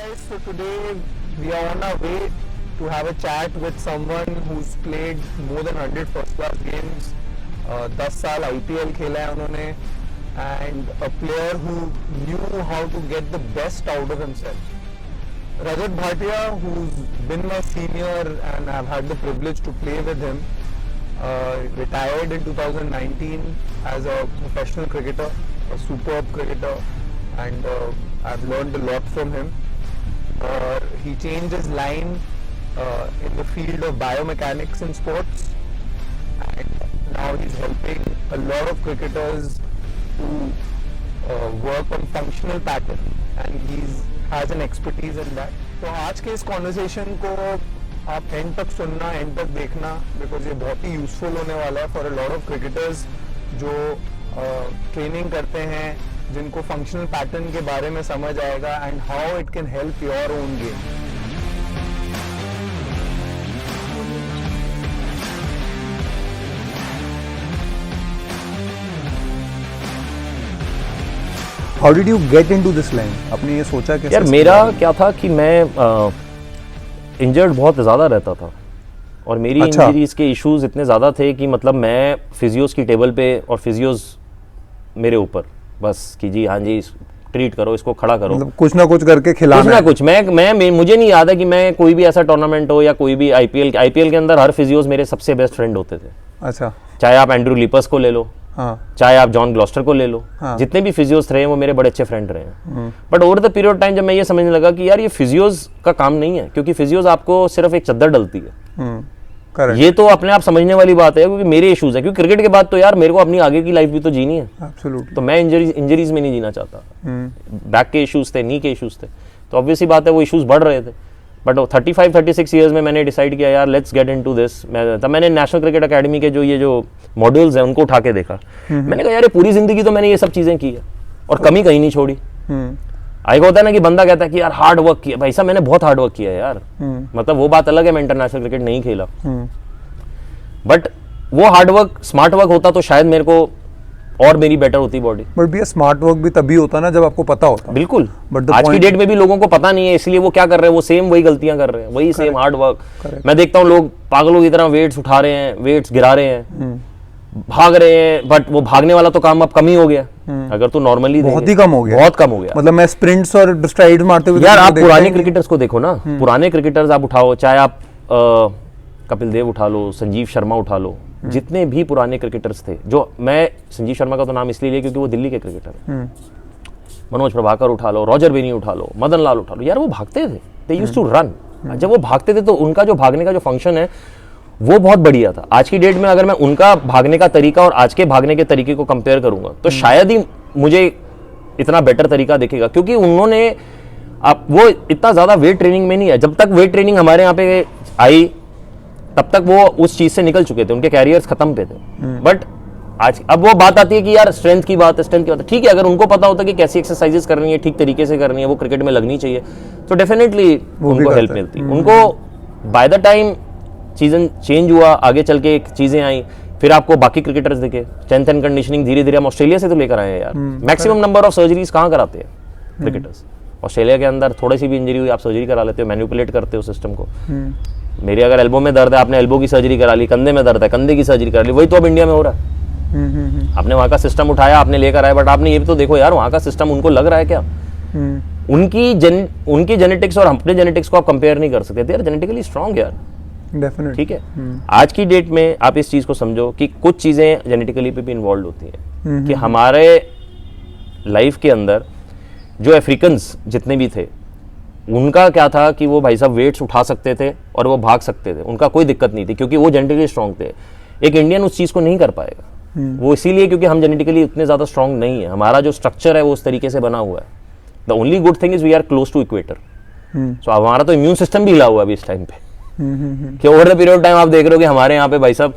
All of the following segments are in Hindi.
guys, so today we are on our way to have a chat with someone who's played more than 100 first class games. 10 साल IPL खेला है उन्होंने, and a player who knew how to get the best out of himself. Rajat Bhatia, who's been my senior and I've had the privilege to play with him, retired in 2019 as a professional cricketer, a superb cricketer, and I've learned a lot from him. He changed his line in the field of biomechanics in sports, and now he's helping a lot of cricketers to work on functional pattern, and he's has an expertise in that. तो आज के इस conversation को आप end तक सुनना, end तक देखना, because ये बहुत ही useful होने वाला है for a lot of cricketers जो training करते हैं, जिनको functional pattern के बारे में समझ आएगा and how it can help your own game. How did you get into this line? आपने ये सोचा कैसे? यार मेरा क्या था कि मैं इंजर्ड बहुत ज़्यादा रहता था और मेरी इंजरीज के इश्यूज इतने ज़्यादा थे कि मतलब मैं फिजियोस की टेबल पे और फिजियोस मेरे ऊपर बस कि जी हाँ जी ट्रीट करो, इसको खड़ा करो, मतलब कुछ ना कुछ करके खिलाना, कुछ ना कुछ। मैं मुझे नहीं याद है कि मैं कोई भी ऐसा टूर्नामेंट हो या कोई भी आईपीएल के अंदर हर फिजियोस मेरे सबसे बेस्ट फ्रेंड होते थे। अच्छा, चाहे आप एंड्रू लिपर्स को ले लो, हाँ, चाहे आप जॉन ग्लॉस्टर को ले लो, हाँ, जितने भी फिजियोस रहे हैं वो मेरे बड़े अच्छे फ्रेंड रहे हैं। But over the period time जब मैं ये समझने लगा कि यार ये फिजियोस का काम नहीं है, क्योंकि फिजियोस आपको सिर्फ एक चद्दर डलती है। ये तो अपने आप समझने वाली बात है, क्योंकि मेरे इश्यूज है, क्योंकि क्रिकेट के बाद तो यार मेरे को अपनी आगे की लाइफ भी तो जीनी है। Absolutely. तो मैं इंजरीज में नहीं जीना चाहता। बैक के इश्यूज थे, नी के इश्यूज थे, तो ऑब्वियसली बात है वो इश्यूज बढ़ रहे थे। बट 35-36 ईयर्स में मैंने डिसाइड किया यार लेट्स गेट इनटू दिस। तब मैंने नेशनल क्रिकेट एकेडमी के जो मॉड्यूल्स हैं उनको उठा के देखा। मैंने कहा यार ये पूरी जिंदगी तो मैंने ये सब चीजें की है और कमी कहीं नहीं छोड़ी। आगे होता है ना कि बंदा कहता है कि यार हार्ड वर्क किया, भाई साहब मैंने बहुत हार्ड वर्क किया है यार। मतलब वो बात अलग है, मैं इंटरनेशनल क्रिकेट नहीं खेला, बट वो हार्ड वर्क स्मार्ट वर्क होता तो शायद मेरे को और मेरी बेटर होती बॉडी। बट भैया स्मार्ट वर्क भी तभी होता ना जब आपको पता होता। बिल्कुल, बट आज की डेट में भी लोगों को पता नहीं है, इसलिए वो क्या कर रहे हैं, वो सेम वही गलतियां कर रहे हैं, वही सेम हार्ड वर्क। मैं देखता हूँ लोग पागलों की तरह वेट्स उठा रहे हैं, वेट्स गिरा रहे हैं, भाग रहे हैं, बट वो भागने वाला तो काम अब कम ही हो गया। अगर तू नॉर्मली बहुत ही कम हो गया, बहुत कम हो गया। मतलब मैं स्प्रिंट्स और स्ट्राइड्स मारते हुए यार आप पुराने क्रिकेटर्स को देखो ना, पुराने क्रिकेटर्स आप उठाओ, चाहे आप कपिल देव उठा लो, संजीव शर्मा उठा लो, जितने भी पुराने क्रिकेटर्स थे, जो मैं संजीव शर्मा का तो नाम इसलिए लिया क्योंकि वो दिल्ली के क्रिकेटर हैं, मनोज प्रभाकर उठा लो, रॉजर बेनी उठा लो, मदन लाल उठा लो, यार वो भागते थे, दे यूज्ड टू रन। जब वो भागते थे तो उनका जो भागने का जो फंक्शन है वो बहुत बढ़िया था। आज की डेट में अगर मैं उनका भागने का तरीका और आज के भागने के तरीके को कंपेयर करूंगा तो शायद ही मुझे इतना बेटर तरीका दिखेगा, क्योंकि उन्होंने वो इतना ज्यादा वेट ट्रेनिंग में नहीं है। जब तक वेट ट्रेनिंग हमारे यहाँ पे आई तब तक वो उस चीज से निकल चुके थे, उनके कैरियर्स खत्म पे थे। बट आज अब वो बात आती है कि यार स्ट्रेंथ की बात है, ठीक है, अगर उनको पता होता कि कैसी एक्सरसाइजेस करनी है, ठीक तरीके से करनी है, वो क्रिकेट में लगनी चाहिए, तो डेफिनेटली उनको हेल्प मिलती। उनको by the time season change हुआ, आगे चल के चीजें आई, फिर आपको बाकी क्रिकेटर्स दिखे, स्ट्रेंथ एंड कंडीशनिंग धीरे धीरे हम ऑस्ट्रेलिया से तो लेकर आए हैं यार। मैक्सिमम नंबर ऑफ सर्जरीज कहाँ कराते हैं क्रिकेटर्स? ऑस्ट्रेलिया के अंदर थोड़ी सी भी इंजरी हुई आप सर्जरी करा लेते हो, मैनिपुलेट करते हो सिस्टम को। मेरे अगर एल्बो में दर्द है, आपने एल्बो की सर्जरी करा ली, कंधे में दर्द है, कंधे की सर्जरी करा ली, वही तो अब इंडिया में हो रहा है। आपने वहाँ का सिस्टम उठाया, आपने लेकर आया, बट आपने ये भी तो देखो यार वहाँ का सिस्टम उनको लग रहा है क्या? उनकी जेनेटिक्स और अपने जेनेटिक्स को आप कंपेयर नहीं कर सकते, दे आर जेनेटिकली स्ट्रांग यार। डेफिनेटली, ठीक है। आज की डेट में आप इस चीज को समझो कि कुछ चीजें जेनेटिकली पे भी इन्वॉल्व होती हैं, कि हमारे लाइफ के अंदर जो अफ्रीकन्स जितने भी थे उनका क्या था कि वो भाई साहब वेट्स उठा सकते थे और वो भाग सकते थे, उनका कोई दिक्कत नहीं थी, क्योंकि वो जेनेटिकली स्ट्रांग थे। एक इंडियन उस चीज को नहीं कर पाएगा, वो इसीलिए क्योंकि हम जेनेटिकली उतने ज्यादा स्ट्रांग नहीं है, हमारा जो स्ट्रक्चर है वो उस तरीके से बना हुआ है। The only good thing is we are close to equator, so हमारा तो इम्यून सिस्टम भी हिला हुआ है अभी इस टाइम पे, कि ओवर द पीरियड टाइम आप देख रहे हो कि हमारे यहाँ पे भाई साहब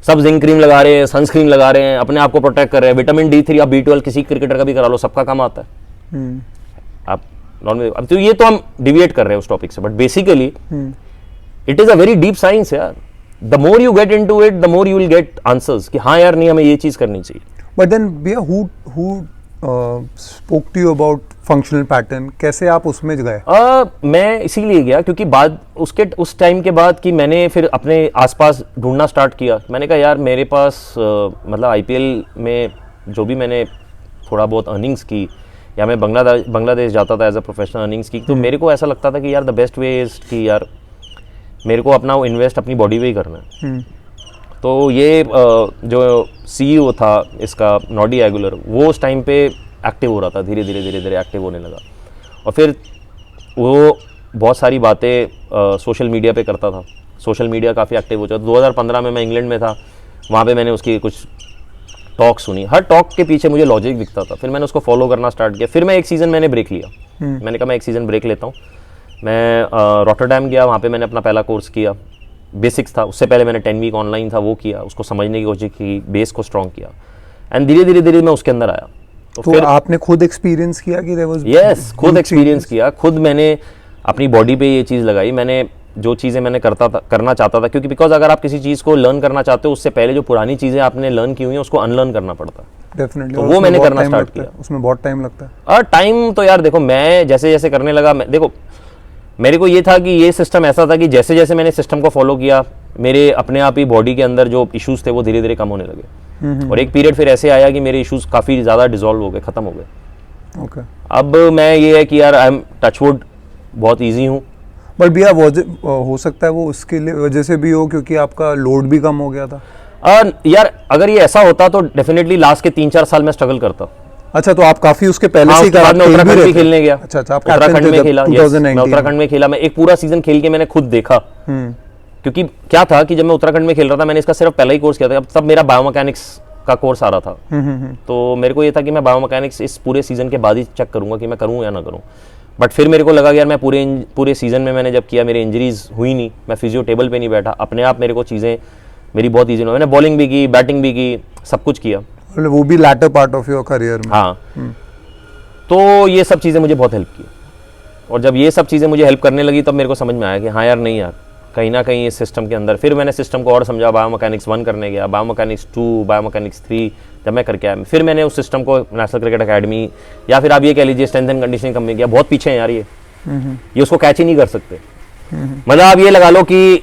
सब जिंक क्रीम लगा रहे हैं, सनस्क्रीन लगा रहे हैं, अपने आप को प्रोटेक्ट कर रहे हैं, विटामिन D3 या B12 किसी क्रिकेटर का भी करा लो, सबका काम आता है। आप अब तो ये तो हम डिविएट कर रहे हैं उस टॉपिक से, but basically it is a very deep science यार। The more you get into it the more you will get answers कि हाँ यार नहीं हमें ये चीज करनी चाहिए। बट देन भैया who spoke to you about functional pattern, कैसे आप उसमें गए? मैं इसीलिए गया क्योंकि बाद उस टाइम के बाद कि मैंने फिर अपने आसपास ढूंढना स्टार्ट किया। मैंने कहा यार मेरे पास मतलब आईपीएल में जो भी मैंने थोड़ा बहुत अर्निंग्स की या मैं बांग्लादेश जाता था एज अ प्रोफेशनल अर्निंग्स की, तो मेरे को ऐसा लगता था कि यार द बेस्ट वे इज़ कि यार मेरे को अपना वो इन्वेस्ट अपनी बॉडी पे ही करना है। तो ये जो सीईओ था इसका नॉडी एगुलर, वो उस टाइम पे एक्टिव हो रहा था, धीरे धीरे एक्टिव होने लगा। और फिर वो बहुत सारी बातें सोशल मीडिया पे करता था, सोशल मीडिया काफ़ी एक्टिव हो चुका। 2015 में मैं इंग्लैंड में था, वहाँ पे मैंने उसकी कुछ टॉक सुनी, हर टॉक के पीछे मुझे लॉजिक दिखता था। फिर मैंने उसको फॉलो करना स्टार्ट किया। फिर मैं एक सीज़न मैंने ब्रेक लिया, मैंने कहा मैं एक सीज़न ब्रेक लेता हूँ। मैं रॉटरडैम गया, वहाँ पे मैंने अपना पहला कोर्स किया, बेसिक्स था। उससे पहले मैंने 10 वीक ऑनलाइन था, वो किया, उसको समझने की कोशिश की, बेस को स्ट्रॉन्ग किया, एंड धीरे धीरे मैं उसके अंदर आया। तो फिर आपने खुद एक्सपीरियंस किया कि there was यस, खुद एक्सपीरियंस किया, खुद मैंने अपनी बॉडी पे ये चीज़ लगाई। मैंने जो चीज़ें मैंने करना चाहता था, क्योंकि बिकॉज अगर आप किसी चीज़ को लर्न करना चाहते हो, उससे पहले जो पुरानी चीज़ें आपने लर्न की हुई हैं उसको अनलर्न करना पड़ता है। डेफिनेटली, तो वो मैंने करना स्टार्ट किया। उसमें बहुत टाइम लगता है। और टाइम तो यार देखो, मैं जैसे जैसे करने लगा, देखो मेरे को ये था कि ये सिस्टम ऐसा था कि जैसे जैसे मैंने सिस्टम को फॉलो किया, मेरे अपने आप ही बॉडी के अंदर जो इश्यूज थे वो धीरे धीरे कम होने लगे। और एक पीरियड फिर ऐसे आया कि मेरे इश्यूज काफ़ी ज़्यादा डिसॉल्व हो गए, ख़त्म हो गए। ओके। अब मैं ये है कि यार आई एम टचवुड बहुत ईजी हूँ। बट भैया हो सकता है वो उसके लिए वजह से भी हो क्योंकि आपका लोड भी कम हो गया था। यार अगर ये ऐसा होता तो डेफिनेटली लास्ट के 3-4 साल में स्ट्रगल करता। अच्छा, तो आप काफी उसके पहले से उसके बाद में उत्तराखंड भी खेलने गया। अच्छा, आप उत्तराखंड में खेला, yes, 2019 मैं उत्तराखंड में खेला। मैं एक पूरा सीजन खेल के मैंने खुद देखा, क्योंकि क्या था कि जब मैं उत्तराखंड में खेल रहा था, मैंने इसका सिर्फ पहला ही कोर्स किया था, तब मेरा बायोमैकेनिक्स का कोर्स आ रहा था। तो मेरे को ये था कि मैं बायोमैकेनिक्स इस पूरे सीजन के बाद ही चेक करूंगा कि मैं करूँ या ना करूँ। बट फिर मेरे को लगा कि यार मैं पूरे सीजन में मैंने जब किया, मेरी इंजरीज हुई नहीं, मैं फिजियो टेबल पे नहीं बैठा, अपने आप मेरे को चीज़ें मेरी बहुत ईजी हुई। मैंने बॉलिंग भी की, बैटिंग भी की, सब कुछ किया, वो भी latter part of your career में। हाँ। तो ये सब चीज़ें मुझे बहुत हेल्प की, और जब ये सब चीज़ें मुझे हेल्प करने लगी तब मेरे को समझ में आया कि हाँ यार, नहीं यार, कहीं ना कहीं इस सिस्टम के अंदर। फिर मैंने सिस्टम को और समझा, बायोमैकेनिक्स 1 करने गया, बायोमैकेनिक्स 2, बायोमैकेनिक्स 3 जब मैं करके आया, फिर मैंने उस सिस्टम को नेशनल क्रिकेट अकेडमी या फिर आप ये कह लीजिए स्ट्रेंथ एंड कंडीशनिंग कंपनी किया। बहुत पीछे हैं यार ये उसको कैच ही नहीं कर सकते। मतलब आप ये लगा लो कि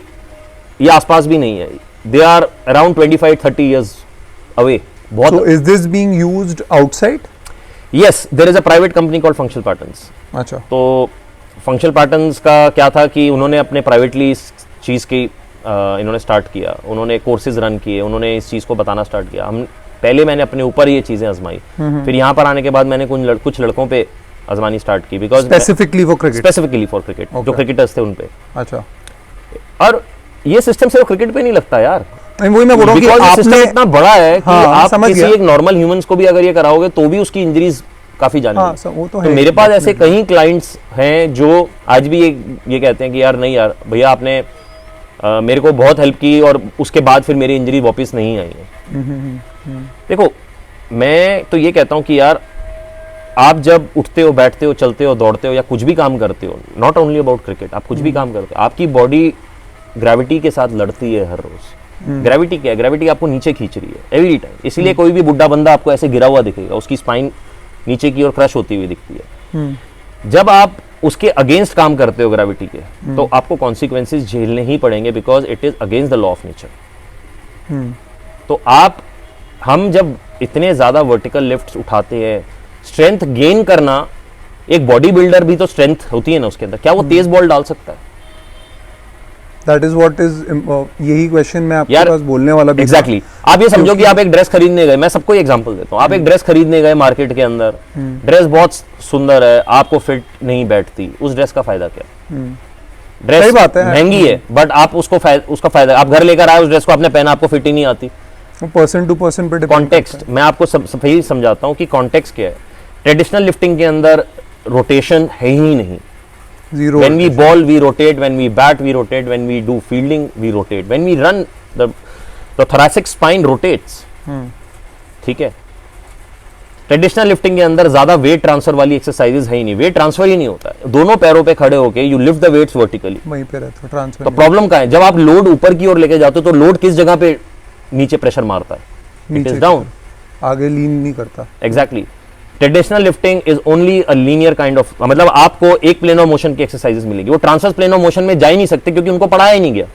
ये आसपास भी नहीं है, दे आर अराउंड 25-30 years अवे। बहुत। So is this being used outside? Yes, there is a private company called Functional Patterns. अच्छा। तो फंक्शनल पैटर्न्स का क्या था कि उन्होंने अपने प्राइवेटली इस चीज़ की इन्होंने स्टार्ट किया, उन्होंने कोर्सेज रन किए, उन्होंने इस चीज़ को बताना स्टार्ट किया। मैंने अपने ऊपर ये चीज़ें आजमाई, फिर यहाँ पर आने के बाद मैंने कुछ लड़कों पे आजमानी स्टार्ट की, बिकॉज स्पेसिफिकली फॉर क्रिकेट जो क्रिकेटर्स थे उन पे। अच्छा। और ये सिस्टम सिर्फ क्रिकेट पे नहीं लगता यार, वही मैं बोल रहा हूँ कि आपने इतना बड़ा है कि हाँ, आप किसी एक नॉर्मल ह्यूमंस को भी अगर ये कराओगे तो भी उसकी इंजरीज काफी जाने हाँ, वो तो तो मेरे पास ऐसे कई क्लाइंट्स हैं जो आज भी ये कहते हैं कि यार नहीं यार भैया, आपने मेरे को बहुत हेल्प की और उसके बाद फिर मेरी इंजरी वापस नहीं आई है। देखो, मैं तो ये कहता हूँ कि यार आप जब उठते हो, बैठते हो, चलते हो, दौड़ते हो या कुछ भी काम करते हो, नॉट ओनली अबाउट क्रिकेट, आप कुछ भी काम करते हो, आपकी बॉडी ग्रेविटी के साथ लड़ती है हर रोज। ग्रेविटी क्या है? ग्रेविटी आपको नीचे खींच रही है एवरी टाइम। इसलिए कोई भी बुढ़ा बंदा आपको ऐसे गिरा हुआ दिखेगा, उसकी स्पाइन नीचे की ओर क्रश होती हुई दिखती है। जब आप उसके अगेंस्ट काम करते हो ग्रेविटी के, तो आपको कॉन्सिक्वेंसेस झेलने ही पड़ेंगे, because it is against the law of nature. तो हम जब इतने ज्यादा वर्टिकल लिफ्ट्स उठाते हैं, स्ट्रेंथ गेन करना, एक बॉडी बिल्डर भी तो स्ट्रेंथ होती है ना उसके अंदर, क्या वो तेज बॉल डाल सकता है? That is what is यही क्वेश्चन मैं आपके पास बोलने वाला भी। Exactly. आप ये समझो कि आप एक ड्रेस खरीदने गए, मैं सबको एग्जांपल देता हूँ, आप एक ड्रेस खरीदने गए मार्केट के अंदर, ड्रेस बहुत सुंदर है, आपको फिट नहीं बैठती, उस ड्रेस का फायदा क्या? ड्रेस महंगी है, बट आप उसका फायदा, आप घर लेकर आए उस ड्रेस को, आपने पहना, आपको फिट ही नहीं आती। पर्सन टू पर्सन पे कॉन्टेक्स्ट, मैं आपको सही समझाता हूँ कि कॉन्टेक्स्ट क्या है। ट्रेडिशनल लिफ्टिंग के अंदर रोटेशन है ही नहीं। Zero when we ball we rotate, when we bat we rotate, when we do fielding we rotate, when we run the thoracic spine rotates। ठीक है, ट्रेडिशनल लिफ्टिंग के अंदर ज्यादा वेट ट्रांसफर वाली एक्सरसाइजेज है ही नहीं, वेट ट्रांसफर ही नहीं होता है। दोनों पैरों पे खड़े होके you lift the weights vertically, वहीं पे रहता है ट्रांसफर। तो प्रॉब्लम क्या है? जब आप लोड ऊपर की ओर लेके जाते हो तो लोड किस जगह पे नीचे प्रेशर मारता है? इट इज डाउन, आगे लीन नहीं करता। Exactly. Traditional lifting is only a linear kind of, मतलब आपको एक प्लेन ऑफ मोशन की एक्सरसाइजेस मिलेगी, वो ट्रांसवर्स प्लेन ऑफ मोशन में जा ही नहीं सकते क्योंकि उनको पढ़ाया ही नहीं गया।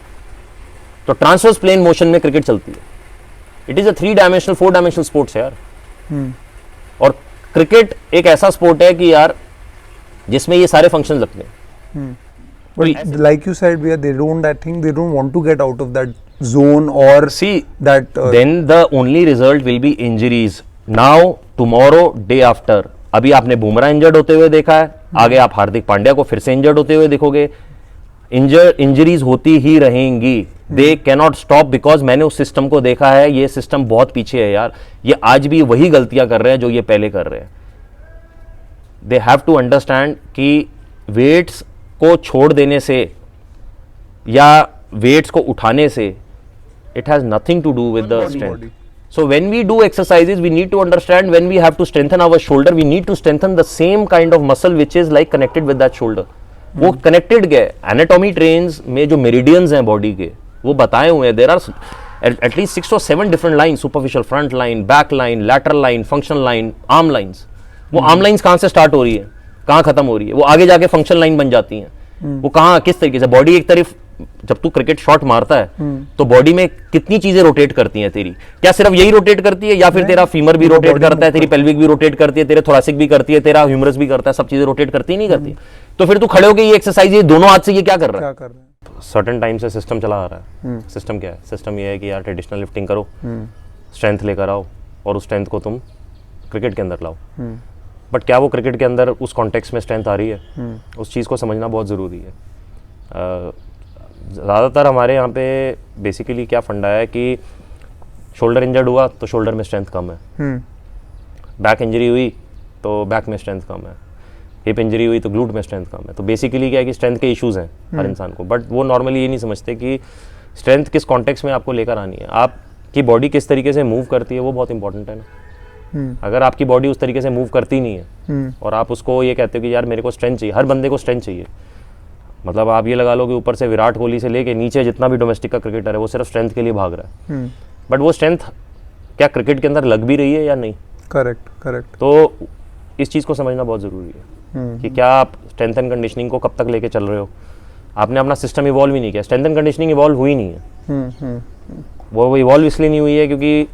तो ट्रांसवर्स प्लेन मोशन में क्रिकेट चलती है। It is a 3 dimensional 4 dimensional sports है यार। और क्रिकेट एक ऐसा स्पोर्ट है कि यार जिसमें ये सारे फंक्शन लगते हैं। But like you said, they don't. I think they don't want to get out of that zone or See, that. then the only result will be injuries. Now, tomorrow, day after. अभी आपने बुमराह इंजर्ड होते हुए देखा है, आगे आप हार्दिक पांड्या को फिर से इंजर्ड होते हुए देखोगे। इंजरीज होती ही रहेंगी। दे कैनॉट स्टॉप बिकॉज मैंने उस सिस्टम को देखा है, ये सिस्टम बहुत पीछे है यार। ये आज भी वही गलतियां कर रहे हैं जो ये पहले कर रहे हैं। दे हैव टू अंडरस्टैंड कि वेट्स को छोड़ देने से या वेट्स को उठाने से it has nothing to do with the strength. So when we do exercises, we need to understand when we have to strengthen our shoulder, we need to strengthen the same kind of muscle which is like connected with that shoulder. वो connected गए। Anatomy trains में जो meridians हैं body के, वो बताए हुए हैं। There are at least 6 or 7 different lines: superficial front line, back line, lateral line, functional line, arm lines. वो arm lines कहाँ से start हो रही है, कहाँ खत्म हो रही है, वो आगे जाके फंक्शनल लाइन बन जाती हैं। वो कहाँ किस तरीके से बॉडी एक तरफ, जब तू क्रिकेट शॉट मारता है तो बॉडी में कितनी चीजें रोटेट करती हैं तेरी, क्या सिर्फ यही रोटेट करती है या फिर तेरा फीमर भी रोटेट करता है, तेरी पेल्विक भी रोटेट करती है, तेरे थोरैसिक भी करती है, तेरा ह्यूमरस भी करता है, सब चीजें रोटेट करती नहीं करती। तो फिर तू खड़े होकर ये एक्सरसाइज, ये दोनों हाथ से ये क्या कर रहा है? सर्टेन टाइम से सिस्टम चला आ रहा है। सिस्टम क्या है? सिस्टम ये है कि यार ट्रेडिशनल लिफ्टिंग करो, स्ट्रेंथ लेकर आओ और उस स्ट्रेंथ को तुम क्रिकेट के अंदर लाओ। बट क्या वो क्रिकेट के अंदर उस कॉन्टेक्स्ट में स्ट्रेंथ आ रही है? उस चीज़ को समझना बहुत ज़रूरी है। ज़्यादातर हमारे यहाँ पे बेसिकली क्या फंडा है कि शोल्डर इंजर्ड हुआ तो शोल्डर में स्ट्रेंथ कम है, बैक इंजरी हुई तो बैक में स्ट्रेंथ कम है, हिप इंजरी हुई तो ग्लूट में स्ट्रेंथ कम है। तो बेसिकली क्या है कि स्ट्रेंथ के इश्यूज़ हैं हर इंसान को, बट वो नॉर्मली ये नहीं समझते कि स्ट्रेंथ किस कॉन्टेक्स्ट में आपको लेकर आनी है, आपकी बॉडी किस तरीके से मूव करती है, वो बहुत इंपॉर्टेंट है ना। अगर आपकी बॉडी उस तरीके से मूव करती नहीं है और आप उसको ये कहते हो कि यार मेरे को स्ट्रेंथ चाहिए, हर बंदे को स्ट्रेंथ चाहिए, मतलब आप ये लगा लो कि ऊपर से विराट कोहली से लेके नीचे जितना भी डोमेस्टिक का क्रिकेटर है वो सिर्फ स्ट्रेंथ के लिए भाग रहा है। बट वो स्ट्रेंथ क्या क्रिकेट के अंदर लग भी रही है या नहीं? करेक्ट। तो इस चीज़ को समझना बहुत ज़रूरी है कि क्या आप स्ट्रेंथ एंड कंडीशनिंग को कब तक लेके चल रहे हो। आपने अपना सिस्टम इवॉल्व ही नहीं किया, स्ट्रेंथ एंड कंडीशनिंग इवॉल्व हुई नहीं है। वो इवॉल्व इसलिए नहीं हुई है क्योंकि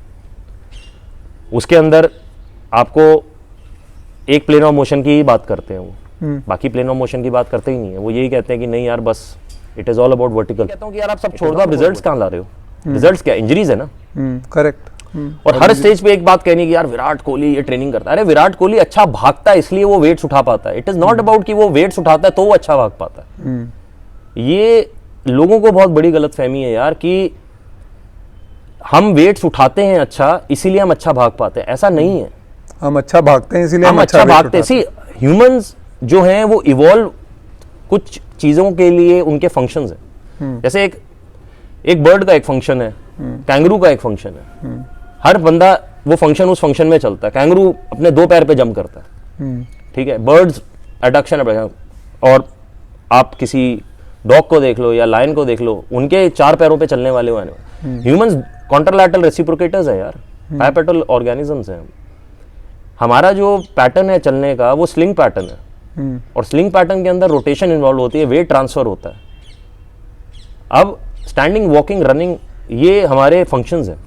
उसके अंदर आपको एक प्लेन ऑफ मोशन की ही बात करते हैं, वो बाकी प्लेन ऑफ मोशन की बात करते ही नहीं है। वो यही कहते हैं कि नहीं यार बस it is all about vertical. कहता हूँ कि यार आप सब छोड़ दो, आप रिजल्ट्स कहाँ ला रहे हो? रिजल्ट्स क्या? इंजरीज है ना। करेक्ट। और हर स्टेज पे एक बात कहनी कि यार विराट कोहली ये ट्रेनिंग करता है। अरे विराट कोहली अच्छा भागता है इसलिए वो वेट्स उठा पाता है। इट इज नॉट अबाउट कि वो वेट्स उठाता है तो वो अच्छा भाग पाता है। ये लोगों को बहुत बड़ी गलतफहमी है यार कि हम वेट्स उठाते हैं अच्छा इसीलिए हम अच्छा भाग पाते हैं। ऐसा नहीं है। हम अच्छा भागते हैं इसीलिए हम अच्छा भागते हैं। सी ह्यूमंस जो हैं वो इवॉल्व कुछ चीजों के लिए, उनके फंक्शंस हैं। जैसे एक बर्ड का एक फंक्शन है, कैंगरू का एक फंक्शन है। हर बंदा वो फंक्शन उस फंक्शन में चलता है। कैंगरू अपने 2 पैर पे जंप करता है, ठीक है। बर्ड्स एडक्शन है। और आप किसी डॉग को देख लो या लायन को देख लो, उनके 4 पैरों पे चलने वाले हुए हैं। ह्यूमंस कॉन्ट्रालैटरल रेसिप्रोकेटर्स है यार, बाइपेटल ऑर्गेनिजम्स हैं। हमारा जो पैटर्न है चलने का वो स्लिंग पैटर्न है, और स्लिंग पैटर्न के अंदर रोटेशन इन्वॉल्व होती है, वेट ट्रांसफर होता है। अब स्टैंडिंग, वॉकिंग, रनिंग ये हमारे फंक्शंस हैं।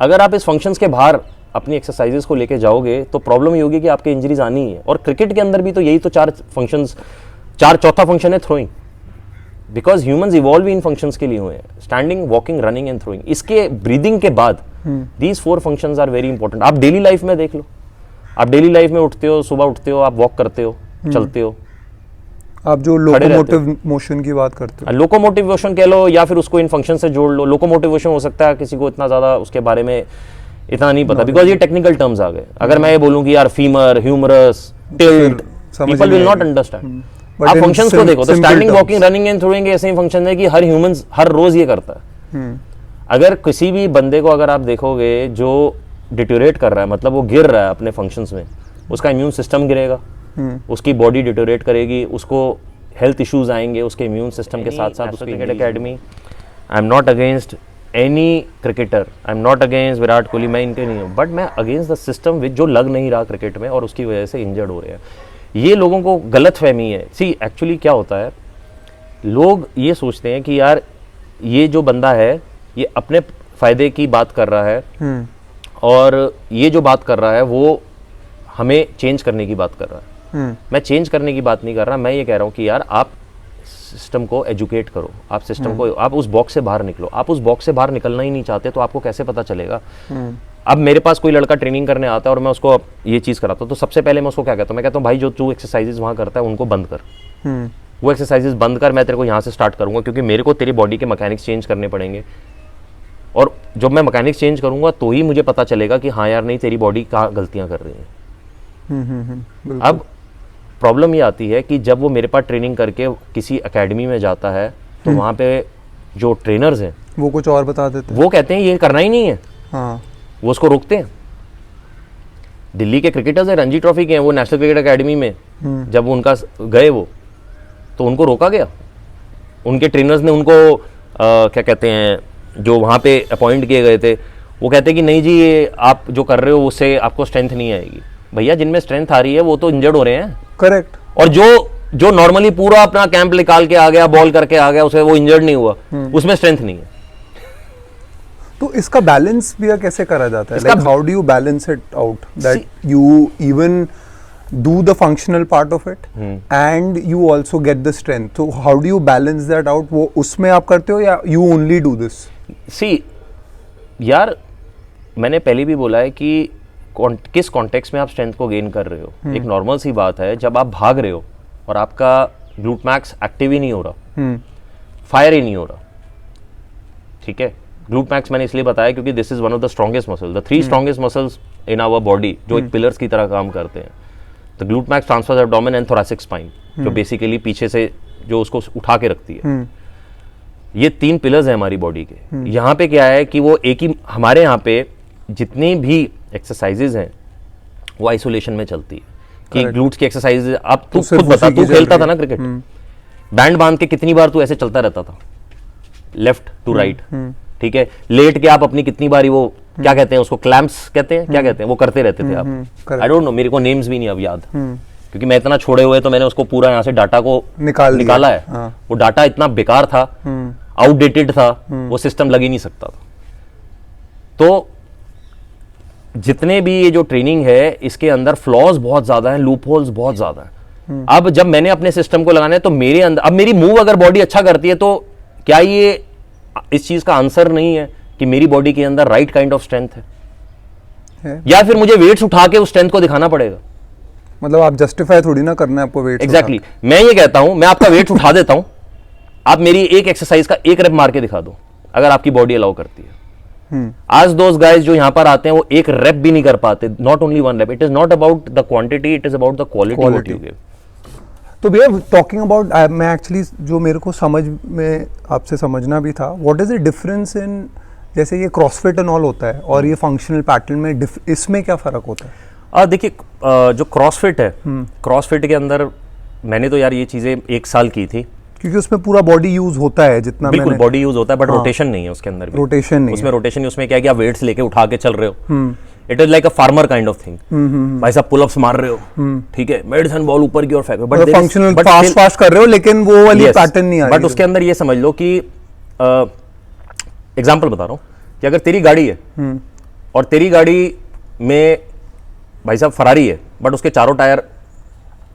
अगर आप इस फंक्शंस के बाहर अपनी एक्सरसाइजेस को लेके जाओगे तो प्रॉब्लम ये होगी कि आपके इंजरीज आनी है। और क्रिकेट के अंदर भी तो यही तो 4 फंक्शंस, चौथा फंक्शन है throwing, because humans evolve in functions के लिए हुए हैं, standing, walking, running and throwing. इसके ब्रीदिंग के बाद these 4 functions are very important. आप डेली लाइफ में देख लो, आप डेली लाइफ में उठते हो, सुबह उठते हो, आप वॉक करते हो, चलते हो, आप जो लोकोमोटिव मोशन की बात करते हो, लोकोमोटिव मोशन कह लो या फिर उसको इन फंक्शन से जोड़ लो। लोकोमोटिव मोशन हो सकता है किसी को इतना ज्यादा उसके बारे में इतना नहीं पता, बिकॉज ये टेक्निकल टर्म्स आ गए। अगर मैं ये बोलूं कि यार femur, humerus, tilt, people will not understand. आप फंक्शंस को देखो तो standing, walking, running and throwing ऐसे ही फंक्शन है कि हर ह्यूमंस हर रोज ये करता है। अगर किसी भी बंदे को अगर आप देखोगे जो डिटोरेट कर रहा है, मतलब वो गिर रहा है अपने फंक्शंस में, उसका इम्यून सिस्टम गिरेगा, उसकी बॉडी डिटोरेट करेगी, उसको हेल्थ इश्यूज आएंगे उसके इम्यून सिस्टम के साथ साथ। उसकी cricket academy, I am not against any cricketer, I am not against Virat Kohli, मैं इनके नहीं हूँ, बट मैं अगेंस्ट द सिस्टम विच जो लग नहीं रहा क्रिकेट में और उसकी वजह से इंजर्ड हो रहे हैं। ये लोगों को गलत फहमी है। सी एक्चुअली क्या होता है, लोग ये सोचते हैं कि यार ये जो बंदा है ये अपने फ़ायदे की बात कर रहा है और ये जो बात कर रहा है वो हमें चेंज करने की बात कर रहा है। मैं चेंज करने की बात नहीं कर रहा, मैं ये कह रहा हूँ कि यार आप सिस्टम को एजुकेट करो, आप सिस्टम को, आप उस बॉक्स से बाहर निकलो। आप उस बॉक्स से बाहर निकलना ही नहीं चाहते तो आपको कैसे पता चलेगा। अब मेरे पास कोई लड़का ट्रेनिंग करने आता है और मैं उसको ये चीज़ कराता हूँ तो सबसे पहले मैं उसको क्या कहता हूँ, मैं कहता हूँ भाई जो तू एक्सरसाइजेज वहाँ करता है उनको बंद कर, वो एक्सरसाइजेज बंद कर, मैं तेरे को यहाँ से स्टार्ट करूँगा क्योंकि मेरे को तेरी बॉडी के मैकेनिक्स चेंज करने पड़ेंगे और जब मैं मैकेनिक्स चेंज करूँगा तो ही मुझे पता चलेगा कि हाँ यार नहीं तेरी बॉडी कहाँ गलतियाँ कर रही है। अब प्रॉब्लम ये आती है कि जब वो मेरे पास ट्रेनिंग करके किसी एकेडमी में जाता है तो वहाँ पे जो ट्रेनर्स हैं वो कुछ और बता देते हैं, वो कहते हैं ये करना ही नहीं है, हाँ वो उसको रोकते हैं। दिल्ली के क्रिकेटर्स हैं, रणजी ट्रॉफी के हैं, वो नेशनल क्रिकेट एकेडमी में जब उनका गए वो तो उनको रोका गया, उनके ट्रेनर्स ने उनको क्या कहते हैं जो वहाँ पे अपॉइंट किए गए थे वो कहते हैं कि नहीं जी ये आप जो कर रहे हो उससे आपको स्ट्रेंथ नहीं आएगी। भैया जिनमें स्ट्रेंथ आ रही है वो तो इंजर्ड हो रहे हैं। करेक्ट। और जो नॉर्मली पूरा अपना कैंप निकाल के आ गया, बॉल करके आ गया, उसे वो इंजर्ड नहीं हुआ, उसमें स्ट्रेंथ नहीं है। तो इसका बैलेंस भी कैसे करा जाता है? Like how do you balance it out that you even do the functional part of it and you also get the strength, so how do you balance that out? वो उसमें आप करते हो या you only do this? See यार मैंने पहले भी बोला है कि किस कॉन्टेक्स्ट में आप स्ट्रेंथ को गेन कर रहे हो। एक नॉर्मल सी बात है जब आप भाग रहे हो और आपका ग्लूट मैक्स एक्टिव ही नहीं हो रहा, फायर ही नहीं हो रहा, ठीक है। ग्लूट मैक्स मैंने इसलिए बताया क्योंकि this is one of the strongest muscle, the 3 strongest muscles in our body जो एक पिलर्स की तरह काम करते हैं। The glute max, transverse abdomen and thoracic spine जो बेसिकली पीछे से जो उसको उठा के रखती है। ये 3 पिलर्स हैं हमारी बॉडी के। यहाँ पे क्या है कि वो एक ही, हमारे यहाँ पे जितनी भी एक्सरसाइजेज हैं वो आइसोलेशन में चलती है कि ग्लूट्स की एक्सरसाइजेज। अब तू खुद बता, तू खेलता था ना क्रिकेट, बैंड बांध के कितनी बार तू ऐसे चलता रहता था लेफ्ट टू राइट, ठीक है। लेट के आप अपनी कितनी बारी वो क्या कहते हैं उसको, क्लैम्प्स कहते हैं, क्या कहते हैं, वो करते रहते थे आप। आई डोंट नो, मेरे को नेम्स भी नहीं अब याद क्योंकि मैं इतना छोड़े हुए तो मैंने उसको पूरा यहाँ से डाटा को निकाला है। वो डाटा इतना बेकार था, आउटडेटेड था, वो सिस्टम लग ही नहीं सकता था। तो जितने भी ये जो ट्रेनिंग है इसके अंदर फ्लॉज बहुत ज्यादा है, लूप होल्स बहुत ज्यादा है। अब जब मैंने अपने सिस्टम को लगाना है तो मेरे अंदर, अब मेरी मूव अगर बॉडी अच्छा करती है तो क्या ये इस चीज का आंसर नहीं है कि मेरी बॉडी के अंदर राइट काइंड ऑफ स्ट्रेंथ है, या फिर मुझे वेट्स उठा के उस स्ट्रेंथ को दिखाना पड़ेगा? मतलब आप जस्टिफाई थोड़ी ना करना है आपको वेट। एग्जैक्टली, मैं ये कहता हूं मैं आपका वेट उठा देता हूं, आप मेरी एक एक्सरसाइज का 1 रेप मार के दिखा दो अगर आपकी बॉडी अलाउ करती है। आज दोस्त गाइस जो यहां पर आते हैं वो 1 रेप भी नहीं कर पाते, not only 1 rape. It is not about the quantity, it is about the quality what you give. तो भैया टॉकिंग अबाउट, मैं एक्चुअली जो मेरे को समझ में आपसे समझना भी था, what is the difference in, जैसे ये क्रॉसफिट एंड ऑल होता है और ये फंक्शनल पैटर्न में इसमें क्या फर्क होता है? देखिए जो क्रॉसफिट है, क्रॉसफिट के अंदर मैंने तो यार ये चीजें 1 साल की थी क्योंकि उसमें पूरा बॉडी यूज होता है जितना। बिल्कुल बॉडी यूज होता है बट रोटेशन नहीं है उसके अंदर भी। रोटेशन नहीं, उसमें रोटेशन नहीं, उसमें क्या है कि आप वेट्स लेके उठा के चल रहे हो। It is like a farmer kind of thing. भाई साहब पुलअप्स मार रहे हो, ठीक है, मेडिसिन बॉल ऊपर की ओर फेंक रहे हो, बट फंक्शनल फास्ट कर रहे हो लेकिन वो वाली पैटर्न नहीं आ रही। बट उसके अंदर ये समझ लो कि एग्जांपल बता रहा हूँ कि अगर तेरी गाड़ी है और तेरी गाड़ी में भाई साहब फरारी है बट उसके चारों टायर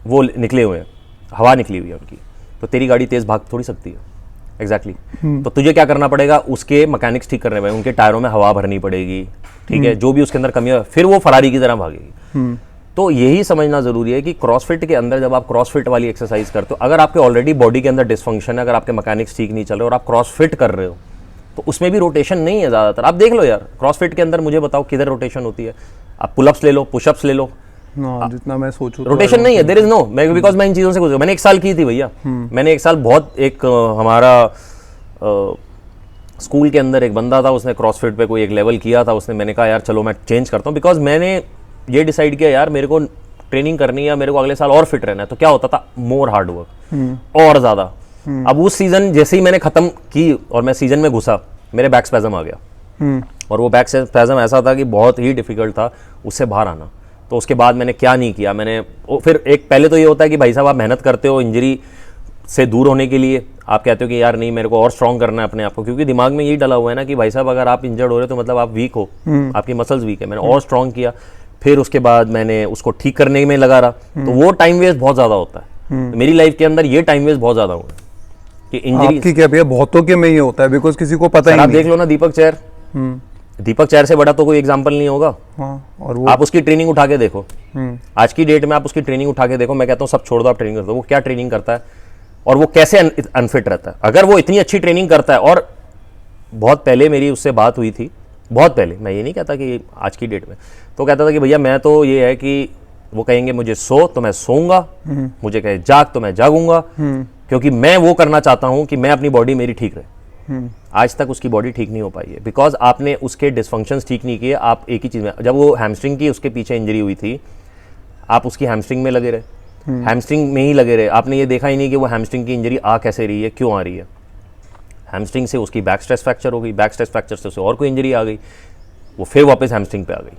वो निकले हुए हैं, हवा निकली हुई है उनकी, तो तेरी गाड़ी तेज भाग थोड़ी सकती है। एग्जैक्टली तो तुझे क्या करना पड़ेगा, उसके मैकेनिक्स ठीक करने पड़ेंगे, उनके टायरों में हवा भरनी पड़ेगी, ठीक है, जो भी उसके अंदर कमी है, फिर वो फरारी की तरह भागेगी। तो यही समझना जरूरी है कि क्रॉसफिट के अंदर जब आप क्रॉसफिट वाली एक्सरसाइज करते हो, अगर आपके ऑलरेडी बॉडी के अंदर डिसफंक्शन है, अगर आपके मैकेनिक्स ठीक नहीं चल रहे और आप क्रॉसफिट कर रहे हो तो उसमें भी रोटेशन नहीं है ज्यादातर। आप देख लो यार क्रॉसफिट के अंदर, मुझे बताओ किधर रोटेशन होती है? आप पुलअप्स ले लो, पुशअप्स ले लो, जितना मैं सोचूं रोटेशन नहीं है, देयर इज नो। मैं बिकॉज मैं इन चीजों से गुजरा, मैंने 1 साल की थी भैया। मैंने 1 साल बहुत, एक हमारा स्कूल के अंदर एक बंदा था, उसने क्रॉसफिट पे कोई एक लेवल किया था, उसने, मैंने कहा यार चलो मैं चेंज करता हूँ, बिकॉज मैंने ये डिसाइड किया यार मेरे को ट्रेनिंग करनी है, मेरे को अगले साल और फिट रहना है। तो क्या होता था, मोर हार्ड वर्क और ज्यादा। अब उस सीजन जैसे ही मैंने खत्म की और मैं सीजन में घुसा मेरे बैक स्पैज़म आ गया और वो बैक स्पैज़म ऐसा था कि बहुत ही डिफिकल्ट था उससे बाहर आना। तो उसके बाद मैंने क्या नहीं किया, मैंने फिर एक पहले तो ये होता है कि भाई साहब आप मेहनत करते हो इंजरी से दूर होने के लिए, आप कहते हो कि यार नहीं मेरे को और स्ट्रॉन्ग करना है अपने आप को, क्योंकि दिमाग में यही डला हुआ है ना कि भाई साहब अगर आप इंजर्ड हो रहे हो तो मतलब आप वीक हो, आपकी मसल्स वीक है। मैंने और स्ट्रॉन्ग किया, फिर उसके बाद मैंने उसको ठीक करने में लगा रहा, तो वो टाइम वेस्ट बहुत ज़्यादा होता है। तो मेरी लाइफ के अंदर ये टाइम वेस्ट बहुत ज़्यादा हुआ कि इंजरी। आपकी क्या भैया, बहुतों के में ये होता है, बिकॉज किसी को पता ही आप नहीं। देख लो ना दीपक चैर, दीपक चैर से बड़ा तो कोई एग्जाम्पल नहीं होगा। और वो आप उसकी ट्रेनिंग उठा के देखो, आज की डेट में आप उसकी ट्रेनिंग उठा के देखो, मैं कहता हूँ सब छोड़ दो, आप ट्रेनिंग कर दो, वो क्या ट्रेनिंग करता है और वो कैसे अनफिट रहता है। अगर वो इतनी अच्छी ट्रेनिंग करता है, और बहुत पहले मेरी उससे बात हुई थी, बहुत पहले, मैं ये नहीं कहता कि आज की डेट में, तो कहता था कि भैया मैं तो ये है कि वो कहेंगे मुझे सो तो मैं सोऊंगा, मुझे कहे जाग तो मैं जागूंगा, क्योंकि मैं वो करना चाहता हूं कि मैं अपनी बॉडी मेरी ठीक रहे। आज तक उसकी बॉडी ठीक नहीं हो पाई है बिकॉज आपने उसके डिसफंक्शंस ठीक नहीं किए। आप एक ही चीज़ में, जब वो हैमस्ट्रिंग की उसके पीछे इंजरी हुई थी, आप उसकी हैमस्ट्रिंग में लगे रहे, हैमस्ट्रिंग में ही लगे रहे, आपने ये देखा ही नहीं कि वो हैमस्ट्रिंग की इंजरी आ कैसे रही है, क्यों आ रही है। हैमस्ट्रिंग से उसकी बैक स्ट्रेस फ्रैक्चर हो गई, बैक स्ट्रेस फ्रैक्चर से उसे और कोई इंजरी आ गई, वो फिर वापस हैमस्ट्रिंग पे आ गई।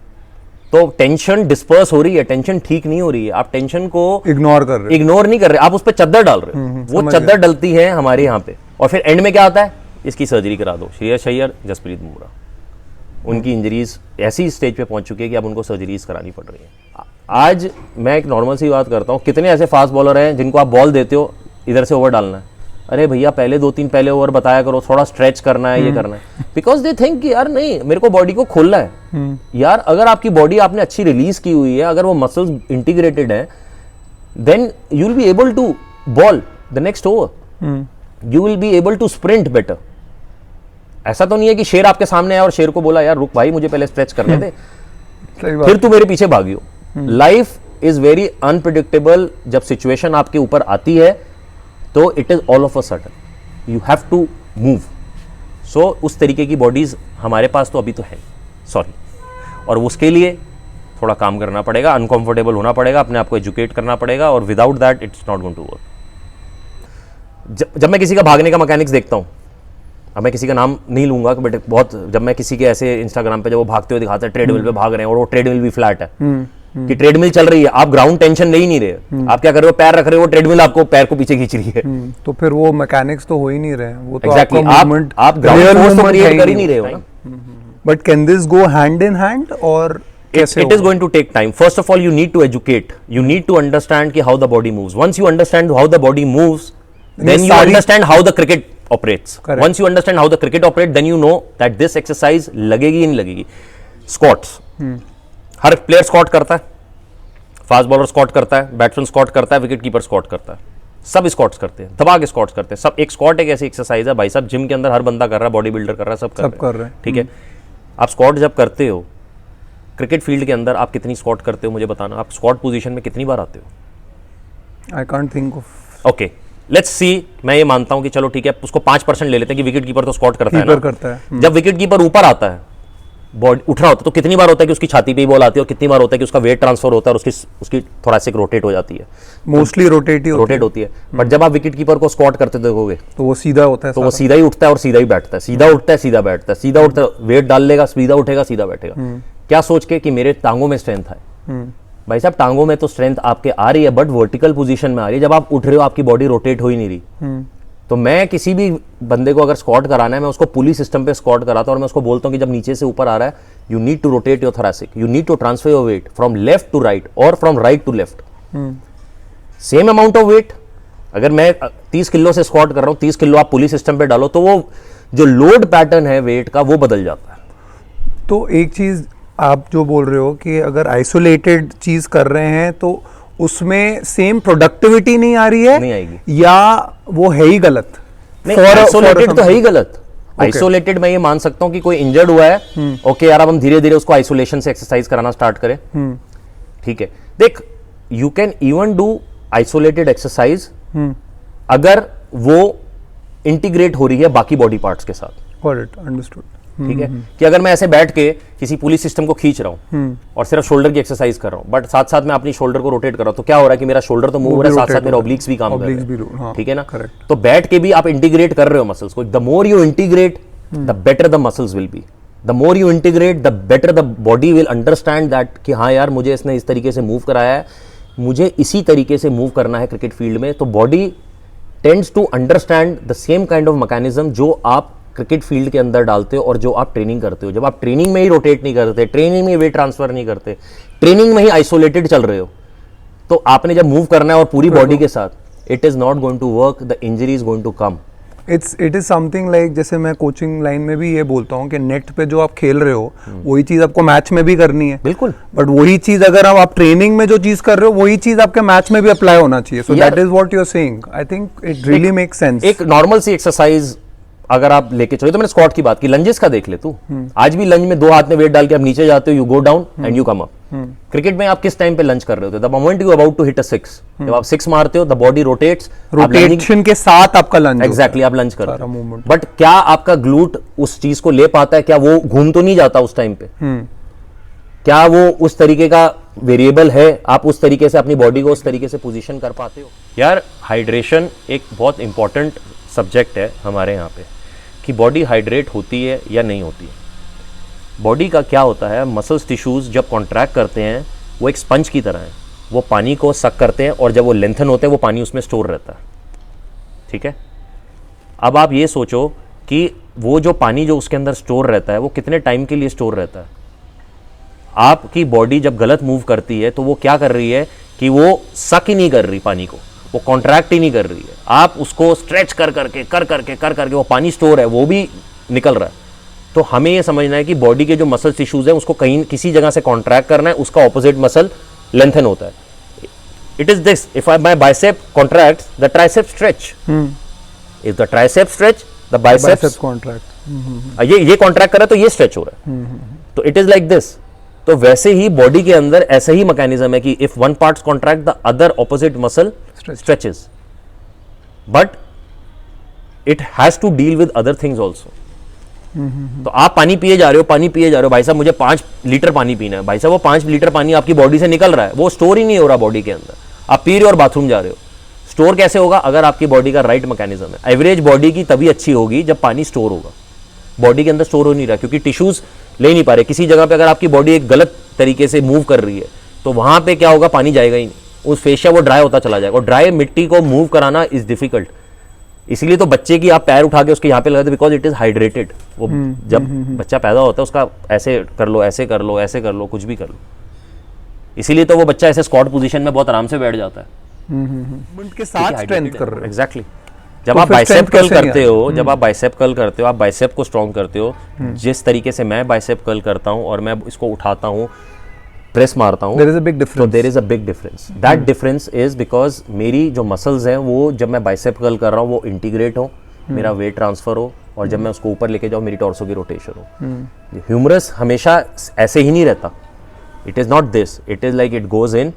तो टेंशन डिस्पर्स हो रही है, टेंशन ठीक नहीं हो रही है, आप टेंशन को इग्नोर कर रहे इग्नोर नहीं कर रहे, आप उस पर चद्दर डाल रहे हो। वो चद्दर डलती है हमारे यहाँ पे, और फिर एंड में क्या आता है, इसकी सर्जरी करा दो। श्रेयस अय्यर, जसप्रीत बुमराह, उनकी इंजरीज ऐसी स्टेज पे पहुंच चुकी है कि अब उनको सर्जरीज करानी पड़ रही है। आज मैं एक नॉर्मल सी बात करता हूँ, कितने ऐसे फास्ट बॉलर हैं जिनको आप बॉल देते हो इधर से ओवर डालना है, अरे भैया पहले 2-3 पहले ओवर बताया करो, थोड़ा स्ट्रेच करना है, ये करना है, बिकॉज दे थिंक कि यार नहीं मेरे को बॉडी को खोलना है। यार अगर आपकी बॉडी आपने अच्छी रिलीज की हुई है, अगर वो मसल्स इंटीग्रेटेड है, then you will be able to bowl the next over, you will be able to sprint better. ऐसा तो नहीं है कि शेर आपके सामने है और शेर को बोला यार रुक भाई मुझे पहले स्ट्रेच करने दे, फिर तू मेरे पीछे भागियो। Life is very unpredictable. जब सिचुएशन आपके ऊपर आती है तो it is all of a sudden, you have to move. So उस तरीके की बॉडीज हमारे पास तो अभी तो है, सॉरी, और उसके लिए थोड़ा काम करना पड़ेगा, अनकंफर्टेबल होना पड़ेगा, अपने आप को एजुकेट करना पड़ेगा, और without that it's not going to work. जब मैं किसी का भागने का मैकेनिक्स देखता हूँ, अब मैं किसी का नाम नहीं लूंगा बट बहुत, जब मैं किसी के ऐसे इंस्टाग्राम पे जब वो भागते हुए दिखाते हैं, ट्रेडमिल पे भाग रहे हैं और वो ट्रेडमिल भी फ्लैट है, कि ट्रेडमिल चल रही है, आप ग्राउंड टेंशन ले ही नहीं रहे, आप क्या कर रहे हो, पैर रख रहे हो, ट्रेडमिल आपको पैर को पीछे खींच रही है। तो फिर वो मैकेनिक्स तो हो ही नहीं रहे, वो तो एग्जैक्टली, आपका मूवमेंट, आप ग्राउंड फोर्स तो क्रिएट कर ही नहीं रहे हो ना। But can this go hand in hand, और कैसे? It is going to take time. First of all, you need to educate. You need to understand कि how the body moves. Once you understand how the body moves, then you understand how the cricket operates. Correct. Once you understand how the cricket operates, then you know that this exercise लगेगी नहीं लगेगी. Squats. हर प्लेयर स्क्वाट करता है, फास्ट बॉलर स्क्वाट करता है, बैट्समैन स्क्वाट करता है, विकेट कीपर स्क्वाट करता है, सब स्क्वाट्स करते हैं, दबा के स्क्वाट्स करते हैं सब। एक स्क्वाट एक ऐसी एक्सरसाइज है भाई साहब, जिम के अंदर हर बंदा कर रहा है, बॉडी बिल्डर कर रहा है, सब कर रहे हैं, ठीक है। आप स्क्वाट जब करते हो क्रिकेट फील्ड के अंदर, आप कितनी स्क्वाट करते हो मुझे बताना, आप स्क्वाट पोजीशन में कितनी बार आते हो? I can't think of. Okay, let's see, मैं ये मानता हूं कि चलो ठीक है, उसको 5% ले लेते हैं कि विकेट कीपर तो स्क्वाट करता है ना, करता है। जब विकेट कीपर ऊपर आता है, बॉडी उठ रहा होता है, तो कितनी बार होता है कि उसकी छाती पे ही बॉल आती है, और कितनी बार होता है कि उसका वेट ट्रांसफर होता है और उसकी थोरैसिक रोटेट हो जाती है, मोस्टली रोटेट होती है। बट जब आप विकेट कीपर को स्क्वाट करते देखोगे तो वो सीधा होता है, तो वो सीधा ही उठता है और सीधा ही बैठता है, सीधा उठता है सीधा बैठता है, सीधा उठता है, वेट डाल लेगा, सीधा उठेगा सीधा बैठेगा, क्या सोच के कि मेरे टांगों में स्ट्रेंथ है। भाई साहब टांगों में तो स्ट्रेंथ आपके आ रही है, बट वर्टिकल पोजीशन में आ रही है, जब आप उठ रहे हो आपकी बॉडी रोटेट हो ही नहीं रही। तो मैं किसी भी बंदे को अगर स्क्वाट कराना है, मैं उसको पुली सिस्टम पे स्क्वाट कराता हूं, और मैं उसको बोलता हूं कि जब नीचे से ऊपर आ रहा है, you need to rotate your thoracic, you need to transfer your weight from left to right और from right to left, same amount of weight. अगर मैं 30 किलो से स्क्वाट कर रहा हूं, 30 किलो आप पुली सिस्टम पे डालो, तो वो जो लोड पैटर्न है वेट का वो बदल जाता है। तो एक चीज आप जो बोल रहे हो कि अगर आइसोलेटेड चीज कर रहे हैं तो उसमें सेम प्रोडक्टिविटी नहीं आ रही है, नहीं आएगी, या वो है ही गलत? आइसोलेटेड तो है ही गलत। आइसोलेटेड मैं ये मान सकता हूं कि कोई इंजर्ड हुआ है, ओके यार अब हम धीरे धीरे उसको आइसोलेशन से एक्सरसाइज कराना स्टार्ट करें, ठीक है। देख, you can even do isolated exercise अगर वो इंटीग्रेट हो रही है बाकी बॉडी पार्ट्स के साथ। Got it, understood. ठीक है, कि अगर मैं ऐसे बैठ के किसी पुलिस सिस्टम को खींच रहा हूं और सिर्फ शोल्डर की एक्सरसाइज कर रहा हूं, बट साथ साथ मैं अपनी शोल्डर को रोटेट कर रहा हूं, तो क्या हो रहा है कि मेरा शोल्डर तो मूव हो रहा है, साथ साथ मेरा ऑब्लिक्स भी काम कर रहे हैं, ठीक है ना। तो बैठ के भी आप इंटीग्रेट कर रहे हो मसल्स को। The more you integrate the better the muscles will be. The more you integrate, the better the body will understand that कि हाँ यार मुझे इसने इस तरीके से मूव कराया है, मुझे इसी तरीके से मूव करना है क्रिकेट फील्ड में. तो body tends to understand the same kind of mechanism जो आप क्रिकेट फील्ड के अंदर डालते हो और जो आप ट्रेनिंग करते हो. जब आप ट्रेनिंग में ही रोटेट नहीं करते, ट्रेनिंग में वेट ट्रांसफर नहीं करते, ट्रेनिंग में ही आइसोलेटेड चल रहे हो, तो आपने जब मूव करना है और पूरी बॉडी के साथ, it is not going to work, the injury is going to come. It is something like, जैसे मैं कोचिंग लाइन में भी ये बोलता हूँ कि नेट पे जो आप खेल रहे हो वही चीज आपको मैच में भी करनी है. बिल्कुल. बट वही चीज अगर आप ट्रेनिंग में जो चीज कर रहे हो वही चीज आपके मैच में भी अप्लाई होना चाहिए. So that is what you are saying. I think it really makes sense. एक नॉर्मल सी एक्सरसाइज अगर आप लेके चलो, तो मैंने स्क्वाट की बात की, लंजेस का देख ले तू. आज भी लंज में 2 हाथ में वेट डाल के आप नीचे जाते हो, you go down and you come up. Cricket में आप किस टाइम पे लंच कर रहे होते हो? The moment you about to hit a 6, जब आप 6 मारते हो, द बॉडी रोटेट्स, रोटेशन के साथ आपका लंज. एग्जैक्टली, आप लंच करते हो. बट क्या आपका ग्लूट उस चीज को ले पाता है? क्या वो घूम तो नहीं जाता उस टाइम पे? क्या वो उस तरीके का वेरिएबल है? आप उस तरीके से अपनी बॉडी को उस तरीके से पोजीशन कर पाते हो? यार हाइड्रेशन एक बहुत इंपॉर्टेंट सब्जेक्ट है हमारे यहाँ पे, कि बॉडी हाइड्रेट होती है या नहीं होती है. बॉडी का क्या होता है, मसल्स टिश्यूज जब कॉन्ट्रैक्ट करते हैं वो एक स्पंज की तरह है, वो पानी को सक करते हैं और जब वो लेंथन होते हैं वो पानी उसमें स्टोर रहता है. ठीक है, अब आप ये सोचो कि वो जो पानी जो उसके अंदर स्टोर रहता है वो कितने टाइम के लिए स्टोर रहता है. आपकी बॉडी जब गलत मूव करती है तो वो क्या कर रही है कि वो सक ही नहीं कर रही पानी को, वो कॉन्ट्रैक्ट ही नहीं कर रही है. आप उसको स्ट्रेच कर करके वो पानी स्टोर है वो भी निकल रहा है. तो हमें ये समझना है कि बॉडी के जो मसल टिश्यूज हैं उसको कहीं किसी जगह से कॉन्ट्रैक्ट करना है, उसका ऑपोजिट मसल लेंथन होता है. It is this, if my bicep contracts, the tricep stretch. If the tricep stretch, the biceps contract. ये कॉन्ट्रैक्ट कर रहा है तो ये स्ट्रेच हो रहा है. तो इट इज लाइक दिस. तो वैसे ही बॉडी के अंदर ऐसा ही मैकेनिज्म है कि if one part contract, the other opposite muscle stretches. But it has to deal with other things also. तो आप पानी पिए जा रहे हो, भाई साहब मुझे 5 लीटर पानी पीना है. भाई साहब वो 5 लीटर पानी आपकी बॉडी से निकल रहा है, वो स्टोर ही नहीं हो रहा बॉडी के अंदर. आप पी रहे हो और बाथरूम जा रहे हो. स्टोर कैसे होगा? अगर आपकी बॉडी का राइट मैकेनिज्म है. एवरेज बॉडी की तभी अच्छी होगी जब पानी स्टोर होगा. बॉडी के अंदर स्टोर हो नहीं रहा क्योंकि टिश्यूज ले नहीं पा रहे. किसी जगह पे अगर आपकी बॉडी एक गलत तरीके से मूव कर रही है तो वहां पे क्या होगा, पानी जाएगा ही नहीं. उस फेशिया वो ड्राई होता चला जाएगा. और ड्राई मिट्टी को मूव कराना इज डिफिकल्ट. इसलिए तो बच्चे की आप पैर उठा के उसके यहाँ पे लगाते, बिकॉज इट इज हाइड्रेटेड. वो जब बच्चा पैदा होता है उसका ऐसे कर लो, ऐसे कर लो, ऐसे कर लो, कुछ भी कर लो. इसीलिए तो वो बच्चा ऐसे स्क्वाट पोजीशन में बहुत आराम से बैठ जाता है. के साथ स्ट्रेंथ कर रहे हो. एग्जैक्टली. जब आप बाइसेप कर्ल करते हो, आप बाइसेप को स्ट्रॉन्ग करते हो. जिस तरीके से मैं बाइसेप कर्ल करता हूँ और मैं इसको उठाता हूँ, प्रेस मारता हूँ, there is a big difference. तो there is a big difference. That difference is because मेरी जो मसल्स हैं वो जब मैं बाइसेप कर्ल कर रहा हूँ वो इंटीग्रेट हो, मेरा वेट ट्रांसफर हो, और जब मैं उसको ऊपर लेके जाऊँ मेरी टॉर्सो की रोटेशन हो. ह्यूमरस हमेशा ऐसे ही नहीं रहता. It is not this. It is like it goes in,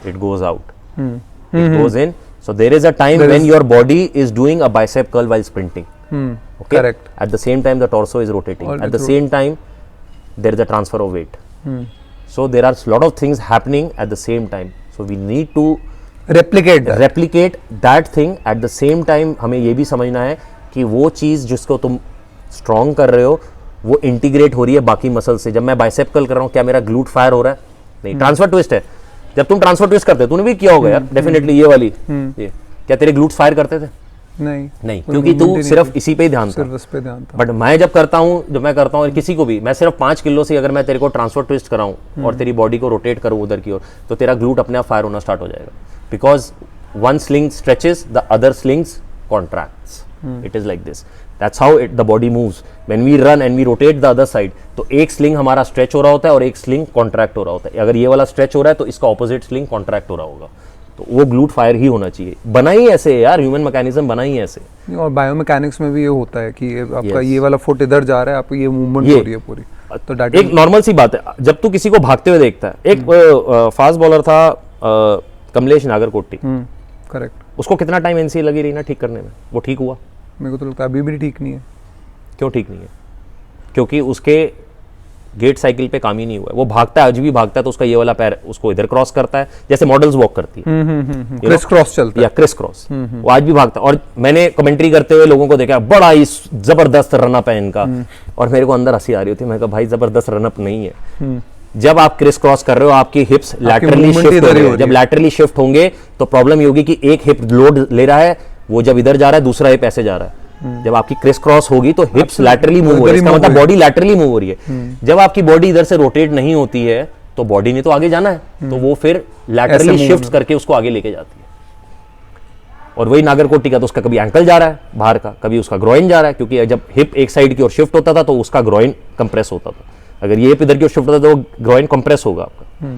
it goes out, it goes in. So there is a time when your body is doing a bicep curl while sprinting. Okay? Correct. At the same time the torso is rotating. At the same time there is a transfer of weight. So there are a lot of things happening at the same time. So we need to replicate that thing at the same time. हमें ये भी समझना है कि वो चीज़ जिसको तुम strong कर रहे हो वो integrate हो रही है बाकी मसल से. जब मैं बाइसेप कर्ल कर रहा हूँ क्या मेरा ग्लूट फायर हो रहा है? नहीं. ट्रांसफर ट्विस्ट है. जब तुम ट्रांसफर ट्विस्ट करते हो, तूने भी किया होगा यार डेफिनेटली ये वाली, ये क्या तेरे ग्लूट्स फायर करते थे? नहीं, क्योंकि तू सिर्फ इसी पे ही ध्यान था. बट मैं जब करता हूँ किसी को भी, मैं सिर्फ 5 किलो से अगर मैं तेरे को ट्रांसफर ट्विस्ट कराऊं और तेरी बॉडी को रोटेट करूं उधर की ओर, तो तेरा ग्लूट अपने आप फायर होना स्टार्ट हो जाएगा. Because one sling stretches, the other slings contracts. It is like this. That's how the body moves. When we run and we rotate the other side, तो एक स्लिंग हमारा स्ट्रेच हो रहा होता है और एक स्लिंग कॉन्ट्रैक्ट हो रहा होता है. अगर ये वाला स्ट्रेच हो रहा है तो इसका ऑपोजिट स्लिंग कॉन्ट्रैक्ट हो रहा होगा. तो वो ग्लूट फायर ही होना चाहिए. बना ही ऐसे है यार, ह्यूमन मैकेनिज्म बना ही ऐसे. और बायोमैकेनिक्स में भी ये होता है कि आपका ये वाला फुट इधर जा रहा है, आपको ये मूवमेंट हो रही है पूरी. तो एक नॉर्मल सी बात है. जब तू किसी को भागते हुए देखता है, एक फास्ट बॉलर था कमलेश नागरकोटी. करेक्ट. उसको कितना टाइम एनसीए लगी रही ना ठीक करने में? वो ठीक हुआ? मेरे को तो लगता है अभी भी ठीक नहीं है. क्यों ठीक नहीं है? क्योंकि उसके गेट साइकिल पे काम ही नहीं हुआ है। वो भागता है, आज भी भागता है तो उसका ये वाला पैर उसको इधर क्रॉस करता है, जैसे मॉडल्स वॉक करती है, क्रिस क्रॉस चलता है, या क्रिस क्रॉस, वो आज भी भागता है। और मैंने कमेंट्री करते हुए लोगों को देखा, बड़ा ही जबरदस्त रनअप है इनका, और मेरे को अंदर हंसी आ रही होती है। मैं कहा भाई जबरदस्त रनअप नहीं है। जब आप क्रिस क्रॉस कर रहे हो, आपकी हिप्स लैटरली शिफ्ट होंगे, जब लैटरली शिफ्ट होंगे तो प्रॉब्लम ये होगी कि एक हिप लोड ले रहा है, वो जब इधर जा रहा है दूसरा हिप ऐसे जा रहा है। जब आपकी क्रिस क्रॉस होगी तो हिप्स लैटरली मूव हो रही है, इसका मतलब बॉडी लैटरली मूव हो रही है। जब आपकी बॉडी इधर से रोटेट नहीं होती है तो बॉडी ने तो आगे जाना है, तो वो फिर लैटरली शिफ्ट करके उसको आगे लेके जाती है। और वही नागरकोटी का तो उसका कभी एंकल जा रहा है बाहर का, कभी उसका ग्रोइन जा रहा है, क्योंकि जब हिप एक साइड की ओर शिफ्ट होता था तो उसका ग्रोइन कंप्रेस होता था। अगर ये हिप इधर की ओर शिफ्ट होता था तो ग्रोइन कंप्रेस होगा आपका,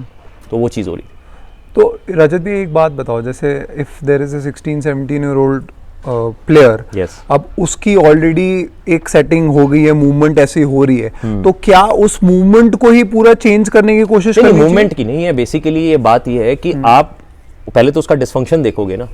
तो वो चीज हो रही थी। तो रजत भी एक बात बताओ, जैसे if there is a 16-17 year old player, Yes. अब उसकी ऑलरेडी एक सेटिंग हो गई है, मूवमेंट ऐसी हो रही है, तो क्या उस मूवमेंट को ही पूरा चेंज करने की कोशिश नहीं, करनी चाहिए? मूवमेंट की नहीं है, बेसिकली ये बात ये है कि आप पहले तो उसका डिस्फंक्शन देखोगे ना।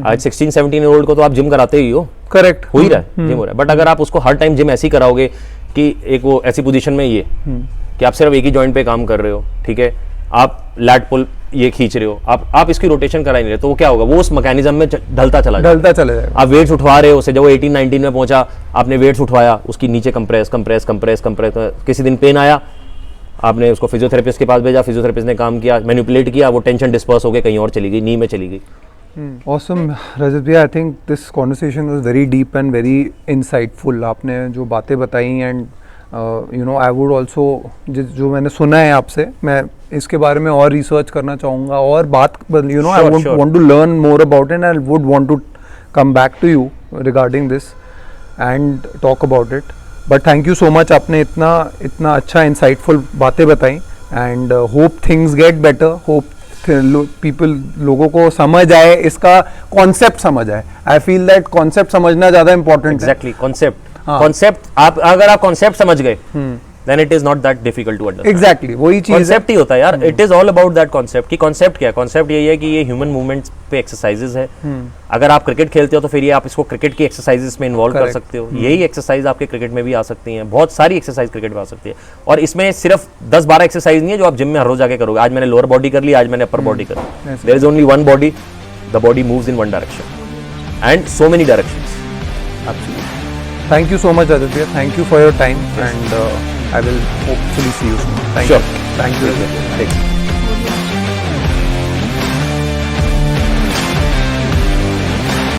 आज 16-17 ईयर ओल्ड को तो आप जिम कराते ही हो, करेक्ट, हो ही रहा है, जिम हो रहा है। बट अगर आप उसको हर टाइम जिम ऐसी कराओगे कि एक वो ऐसी पोजीशन में ये कि आप सिर्फ एक ही जॉइंट पे काम कर रहे हो, ठीक है, आप लैट पुल ये खींच रहे हो, आप इसकी रोटेशन करा नहीं रहे, तो वो क्या होगा, वो उस मैकेनिज्म में ढलता चला जाएगा। आप वेट्स उठवा रहे हो उसे, जब वो 18-19 में पहुंचा, आपने वेट्स उठवाया, उसकी नीचे कंप्रेस कंप्रेस कंप्रेस कंप्रेस, किसी दिन पेन आया, आपने उसको फिजियोथेरेपिस्ट के पास भेजा, फिजियोथेरेपिस्ट ने काम किया, मैनिपुलेट किया, वो टेंशन डिस्पर्स हो गई, कहीं और चली गई, नी में चली गई। Awesome, Rajat bhaiya, I think this conversation was very deep and very insightful. आपने जो बातें बताई and you know I would also जो मैंने सुना है आपसे, मैं इसके बारे में और रिसर्च करना चाहूँगा और बात you know I want to learn more about it and I would want to come back to you regarding this and talk about it. But thank you so much, आपने इतना अच्छा insightful बातें बताई and hope things get better, hope people लोगों को समझ आए, इसका कॉन्सेप्ट समझ आए। आई फील दैट कॉन्सेप्ट समझना ज्यादा इंपॉर्टेंट है। एग्जैक्टली, कॉन्सेप्ट आप अगर आप कॉन्सेप्ट समझ गए then it is not that difficult to understand. Exactly वही चीज कॉन्सेप्ट ही होता है यार, it is all about that concept. कि कॉन्सेप्ट क्या है, कॉन्सेप्ट यही है कि ये ह्यूमन मूवमेंट्स पे एक्सरसाइजेज है। अगर आप क्रिकेट खेलते हो तो फिर ये आप इसको क्रिकेट की एक्सरसाइजेस में इन्वॉल्व कर सकते हो। यही एक्सरसाइज आपके क्रिकेट में भी आ सकती हैं, बहुत सारी एक्सरसाइज क्रिकेट में आ सकती है। और इसमें सिर्फ 10-12 एक्सरसाइज नहीं है जो आप जिम में हर रोज आके करोगे। आज मैंने लोअर बॉडी कर ली, आज मैंने अपर बॉडी कर ली। There is only one body, the body moves in one direction and so many directions. Thank you so much, Aditya. Thank you for your time, and I will hopefully see you soon. Thank you. Thank you.